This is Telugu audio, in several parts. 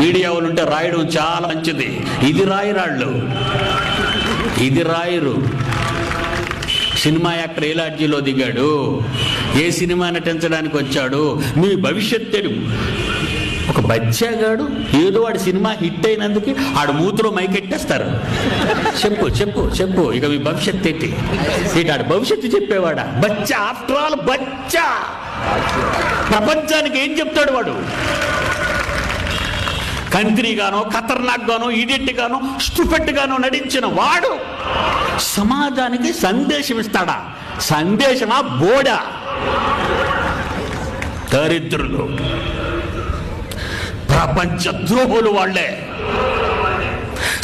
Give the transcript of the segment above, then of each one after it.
మీడియా వాళ్ళు ఉంటే రాయడం చాలా మంచిది. ఇది రాయిరాళ్ళు, ఇది రాయరు. సినిమా యాక్టర్ ఏ లాడ్జీలో దిగాడు, ఏ సినిమా నటించడానికి వచ్చాడు, మీ భవిష్యత్తు. ఒక బచ్చాగాడు ఏదో వాడి సినిమా హిట్ అయినందుకు ఆడు మూతిలో మైకెట్టేస్తారు. చెప్పు చెప్పు చెప్పు, ఇక మీ భవిష్యత్తు ఏంటి? ఆడు భవిష్యత్తు చెప్పేవాడా? బచ్చా, ఆఫ్టర్ ఆల్ బచ్చా. ప్రపంచానికి ఏం చెప్తాడు వాడు? కంత్రిగానో, ఖతర్నాక్ గానో, ఇడియట్ గానో, స్టూపిడ్ గానో నటించిన వాడు సమాజానికి సందేశం ఇస్తాడా? సందేశమా బోడా? దరిద్రులు, ప్రపంచ ద్రోహులు వాళ్ళే.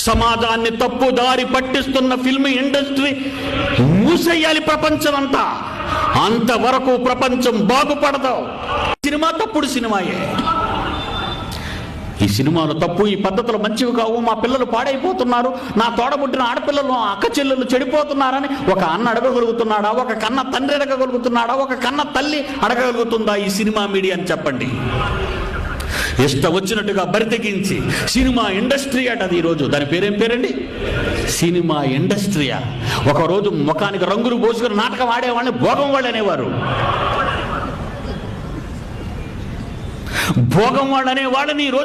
సమాజాన్ని తప్పు దారి పట్టిస్తున్న ఫిల్మ్ ఇండస్ట్రీ మూసేయాలి ప్రపంచం అంతా. అంతవరకు ప్రపంచం బాగుపడదు. సినిమా తప్పుడు సినిమాయే. ఈ సినిమాలు తప్పు, ఈ పద్ధతులు మంచివి కావు, మా పిల్లలు పాడైపోతున్నారు, నా తోడబుట్టిన ఆడపిల్లలు, అక్క చెల్లెలు చెడిపోతున్నారని ఒక అన్న అడగగలుగుతున్నాడా? ఒక కన్న తండ్రి అడగగలుగుతున్నాడా? ఒక కన్న తల్లి అడగగలుగుతుందా ఈ సినిమా మీడియా అని చెప్పండి. ఇష్టం వచ్చినట్టుగా బరితెగించి సినిమా ఇండస్ట్రీ అటది. ఈరోజు దాని పేరేం పేరండి? సినిమా ఇండస్ట్రీయా? ఒకరోజు ముఖానికి రంగులు పోసుకుని నాటకం ఆడేవాళ్ళని భోగం వాళ్ళు అనేవారు. భోగం వాళ్ళు అనేవాళ్ళని ఈరోజు